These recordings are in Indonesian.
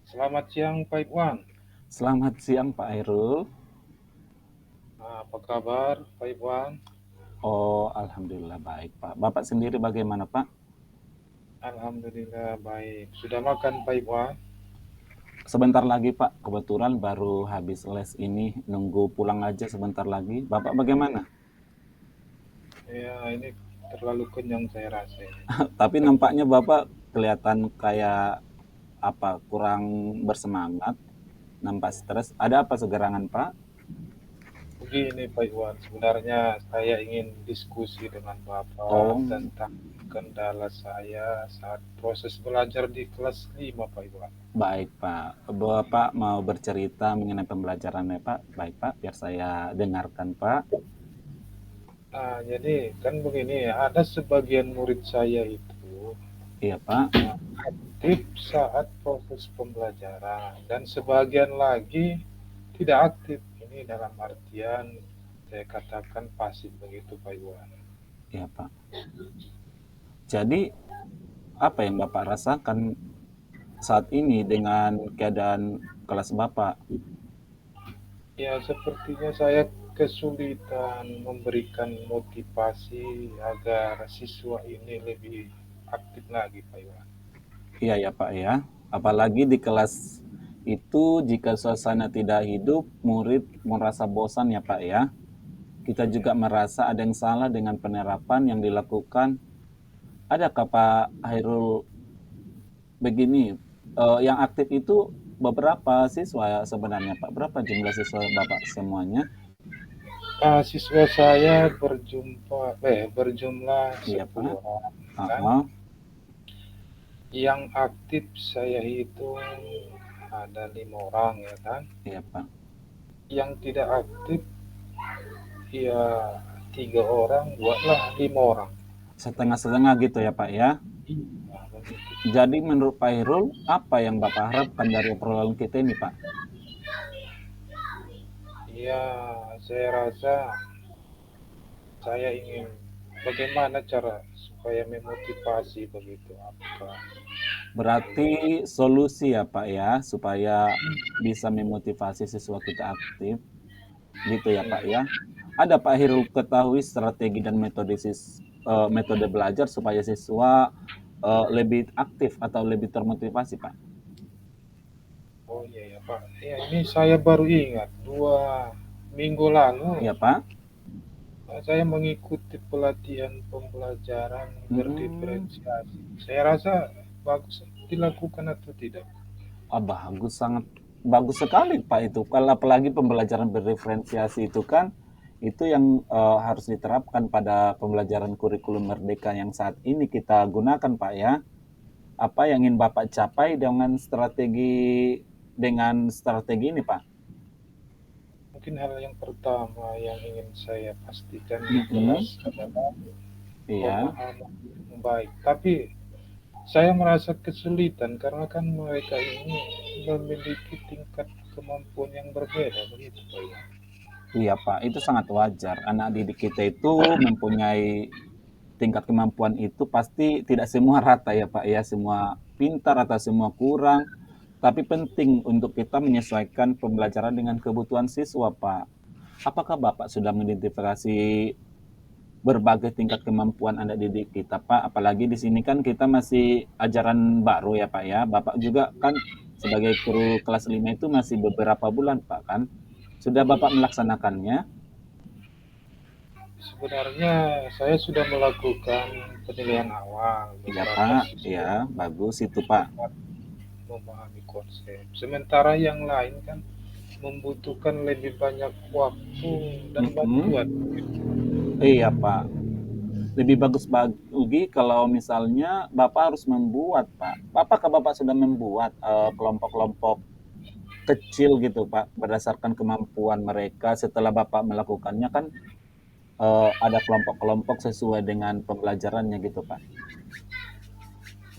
Selamat siang Pak Iwan. Selamat siang Pak Hairul. Apa kabar Pak Iwan? Oh, alhamdulillah baik Pak. Bapak sendiri bagaimana Pak? Alhamdulillah baik. Sudah makan Pak Iwan? Sebentar lagi Pak, kebetulan baru habis les ini, nunggu pulang aja sebentar lagi. Bapak bagaimana? Ya ini terlalu kenyang saya rasa ini. Tapi nampaknya Bapak kelihatan kayak apa, kurang bersemangat, nampak stres. Ada apa segerangan Pak? Begini Pak Iwan, sebenarnya saya ingin diskusi dengan Bapak Oh, tentang kendala saya saat proses belajar di kelas 5 Pak Iwan. baik Pak. Bapak mau bercerita mengenai pembelajarannya Pak? Baik Pak, biar saya dengarkan Pak. Jadi kan begini, ada sebagian murid saya itu Iya Pak. aktif saat proses pembelajaran dan sebagian lagi tidak aktif. Ini dalam artian saya katakan pasif begitu Pak Iwan. Iya Pak. Jadi apa yang Bapak rasakan saat ini dengan keadaan kelas Bapak? Ya sepertinya saya kesulitan memberikan motivasi agar siswa ini lebih aktif lagi Pak Iwan. Iya ya Pak ya. Apalagi di kelas itu jika suasana tidak hidup, murid merasa bosan ya Pak ya. Kita Ya, juga merasa ada yang salah dengan penerapan yang dilakukan. Adakah Pak Hairul begini, yang aktif itu beberapa siswa ya sebenarnya Pak? Berapa jumlah siswa Bapak semuanya? siswa saya berjumlah Iya Pak. 10 orang kan. Heeh. Yang aktif saya hitung ada 5 orang ya kan. Iya Pak. Yang tidak aktif ya 3 orang, buatlah 5 orang. Setengah-setengah gitu ya Pak ya. Iya, begitu. Jadi menurut Pak Hairul, apa yang Bapak harapkan dari obrolan kita ini, Pak? Ya, saya rasa saya ingin bagaimana cara supaya memotivasi begitu. Apakah Berarti solusi ya, Pak ya, supaya bisa memotivasi siswa kita aktif, gitu ya, Pak ya, ya. Ada Pak Hairul ketahui strategi dan metode belajar supaya siswa lebih aktif atau lebih termotivasi, Pak? oh iya ya Pak. Ya ini saya baru ingat 2 minggu lalu Iya, Pak. saya mengikuti pelatihan pembelajaran Hmm. berdiferensiasi. Saya rasa bagus dilakukan atau tidak? Bagus, sangat bagus sekali Pak itu. Kalau apalagi pembelajaran berdiferensiasi itu kan, itu yang harus diterapkan pada pembelajaran kurikulum merdeka yang saat ini kita gunakan Pak ya. Apa yang ingin Bapak capai dengan strategi ini Pak? Mungkin hal yang pertama yang ingin saya pastikan di kelas Mm-mm. adalah Iya, pemahaman yang baik. Tapi saya merasa kesulitan karena kan mereka ini memiliki tingkat kemampuan yang berbeda begitu Pak ya. iya Pak, itu sangat wajar. Anak didik kita itu mempunyai tingkat kemampuan itu pasti tidak semua rata ya Pak ya, semua pintar atau semua kurang. Tapi penting untuk kita menyesuaikan pembelajaran dengan kebutuhan siswa, Pak. Apakah Bapak sudah mengidentifikasi berbagai tingkat kemampuan anak didik kita, Pak? Apalagi di sini kan kita masih ajaran baru ya, Pak ya. Bapak juga kan sebagai guru kelas 5 itu masih beberapa bulan, Pak kan? Sudah Bapak melaksanakannya? Sebenarnya saya sudah melakukan penilaian awal Iya, beberapa Pak. siswa Ya, bagus itu, Pak. dapat memahami konsep. Sementara yang lain kan membutuhkan lebih banyak waktu dan Mm-mm. bantuan. Iya, Pak. Lebih bagus bagi kalau misalnya Bapak harus membuat, Pak. Apakah Bapak sudah membuat kelompok-kelompok kecil gitu, Pak, berdasarkan kemampuan mereka setelah Bapak melakukannya kan ada kelompok-kelompok sesuai dengan pembelajarannya gitu, Pak?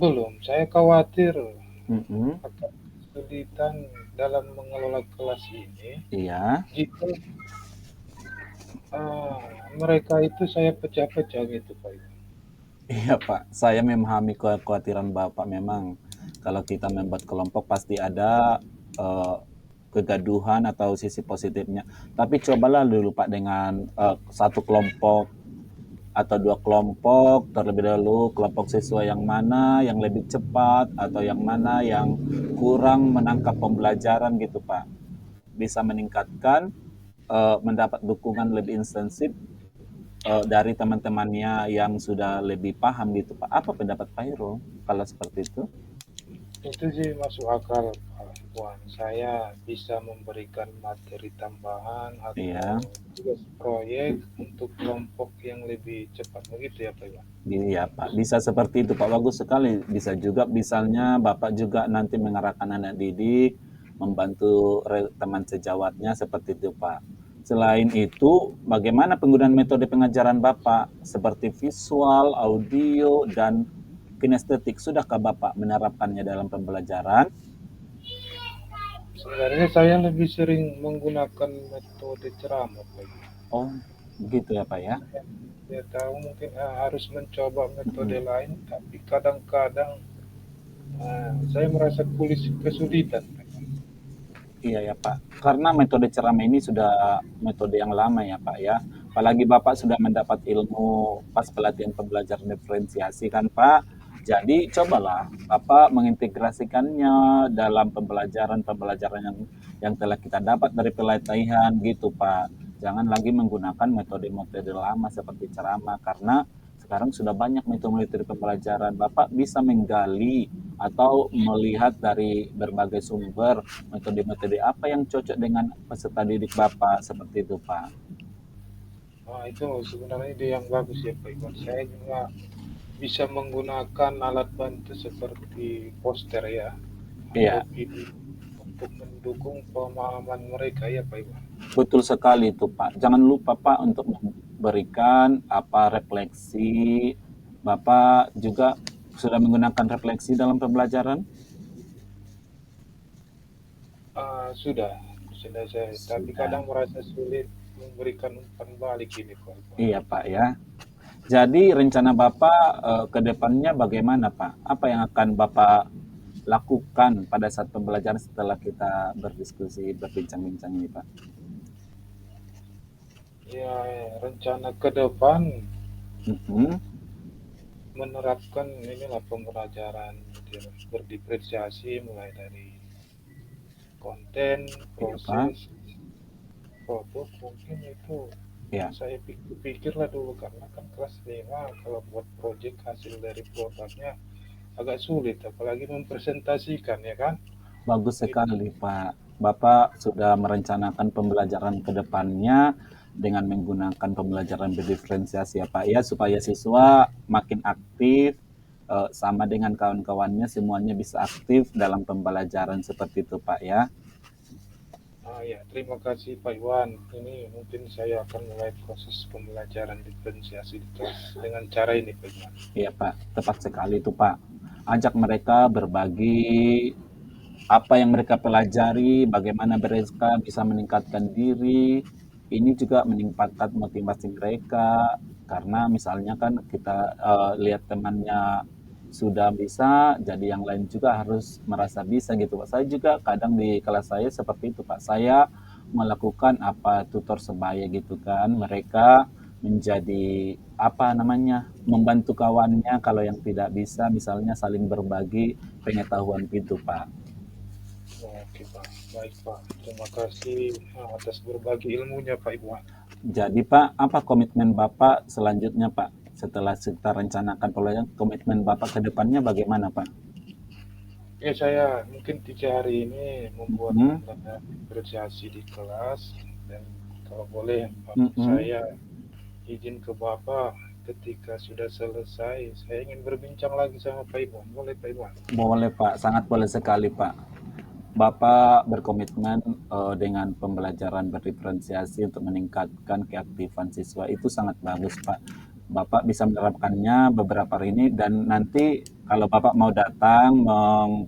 Belum, saya khawatir Mm-mm. akan kesulitan dalam mengelola kelas ini Iya, jika ah, mereka itu saya pecah-pecah gitu Pak. iya Pak. Saya memahami kekhawatiran Bapak memang. Kalau kita membuat kelompok pasti ada kegaduhan atau sisi positifnya. Tapi cobalah dulu Pak dengan satu kelompok atau dua kelompok terlebih dahulu, kelompok siswa yang mana yang lebih cepat atau yang mana yang kurang menangkap pembelajaran gitu Pak. Bisa meningkatkan mendapat dukungan lebih intensif dari teman-temannya yang sudah lebih paham gitu Pak. Apa pendapat Pak Hiro kalau seperti itu? Itu sih masuk akal, Pak Iwan. Saya bisa memberikan materi tambahan Iya, atau tugas proyek untuk kelompok yang lebih cepat. Begitu ya, Pak Iwan? iya Pak. Bisa seperti itu Pak. Bagus sekali. Bisa juga misalnya Bapak juga nanti mengarahkan anak didik, membantu teman sejawatnya seperti itu Pak. Selain itu, bagaimana penggunaan metode pengajaran Bapak seperti visual, audio, dan kinestetik? Sudahkah Bapak menerapkannya dalam pembelajaran? Sebenarnya saya lebih sering menggunakan metode ceramah, Pak Iwan. Oh, begitu ya Pak ya? Saya tahu mungkin harus mencoba metode Mm-mm. lain, tapi kadang-kadang saya merasa kesulitan, Pak Iwan. Iya ya Pak, karena metode ceramah ini sudah metode yang lama ya Pak ya. Apalagi Bapak sudah mendapat ilmu pas pelatihan pembelajaran diferensiasi kan Pak. Jadi cobalah Bapak mengintegrasikannya dalam pembelajaran-pembelajaran yang telah kita dapat dari pelatihan gitu Pak. Jangan lagi menggunakan metode-metode lama seperti ceramah karena sekarang sudah banyak metode-metode pembelajaran. Bapak bisa menggali atau melihat dari berbagai sumber metode-metode apa yang cocok dengan peserta didik Bapak seperti itu, Pak. Itu sebenarnya ide yang bagus ya, Pak Iwan. Saya juga bisa menggunakan alat bantu seperti poster ya, atau Iya, video untuk mendukung pemahaman mereka ya, Pak Iwan. betul sekali itu, Pak. Jangan lupa, Pak, untuk memberikan apa refleksi. Bapak juga sudah menggunakan refleksi dalam pembelajaran? Sudah saya, tapi Sudah. kadang merasa sulit memberikan umpan balik ini, Pak Iwan. Iya, Pak ya. Jadi rencana Bapak ke depannya bagaimana, Pak? Apa yang akan Bapak lakukan pada saat pembelajaran setelah kita berdiskusi, berbincang-bincang ini, Pak? Ya, rencana ke depan Mhm. menerapkan inilah pembelajaran berdiferensiasi mulai dari konten, Iya, Pak. proses, produk mungkin itu Ya, saya pikir-pikirlah dulu karena kan kelas 5 kalau buat proyek hasil dari produknya agak sulit apalagi mempresentasikan ya kan bagus itu. sekali, Pak. Bapak sudah merencanakan pembelajaran ke depannya dengan menggunakan pembelajaran berdiferensiasi ya, Pak, ya, supaya siswa makin aktif, sama dengan kawan-kawannya semuanya bisa aktif dalam pembelajaran seperti itu, Pak, ya. Ya, terima kasih Pak Iwan. Ini mungkin saya akan mulai proses pembelajaran diferensiasi di kelas dengan cara ini Pak Iwan. Iya, Pak, tepat sekali itu, Pak. Ajak mereka berbagi apa yang mereka pelajari, bagaimana mereka bisa meningkatkan diri. Ini juga meningkatkan motivasi mereka karena misalnya kan kita lihat temannya sudah bisa, jadi yang lain juga harus merasa bisa gitu Pak. Saya juga kadang di kelas saya seperti itu Pak. Saya melakukan apa tutor sebaya gitu kan. Mereka menjadi apa namanya membantu kawannya kalau yang tidak bisa misalnya saling berbagi pengetahuan gitu Pak. Oke Pak, baik Pak. Terima kasih atas berbagi ilmunya Pak Iwan. Jadi Pak, apa komitmen Bapak selanjutnya Pak? Setelah kita rencanakan pelajaran, komitmen Bapak ke depannya bagaimana Pak? Ya saya mungkin 3 hari ini membuat Mhm, pembelajaran diferensiasi di kelas dan kalau boleh mhm. saya izin ke Bapak ketika sudah selesai saya ingin berbincang lagi sama Pak Iwan. Boleh Pak Iwan? Boleh Pak, sangat boleh sekali Pak. Bapak berkomitmen dengan pembelajaran berdiferensiasi untuk meningkatkan keaktifan siswa itu sangat bagus Pak. Bapak bisa menerapkannya beberapa hari ini dan nanti kalau Bapak mau datang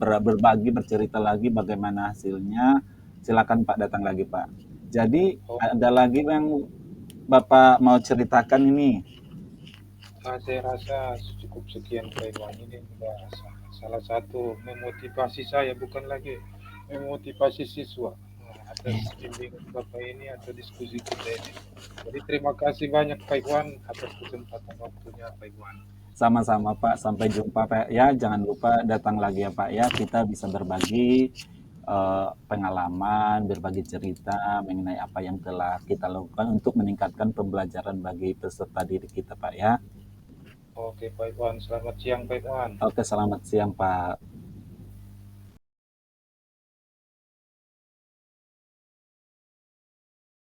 berbagi bercerita lagi bagaimana hasilnya, silakan Pak datang lagi Pak. Jadi Oh, ada lagi yang Bapak mau ceritakan ini. saya rasa cukup sekian Pak Iwan ini sudah salah satu memotivasi saya, bukan lagi memotivasi siswa, atas bimbingan Bapak ini atau diskusi kita ini. Jadi terima kasih banyak Pak Iwan atas kesempatan waktunya Pak Iwan. Sama-sama Pak, sampai jumpa Pak ya. Jangan lupa datang lagi ya Pak ya. Kita bisa berbagi pengalaman, berbagi cerita mengenai apa yang telah kita lakukan untuk meningkatkan pembelajaran bagi peserta didik kita Pak ya. Oke Pak Iwan, selamat siang Pak Iwan. Oke, selamat siang Pak.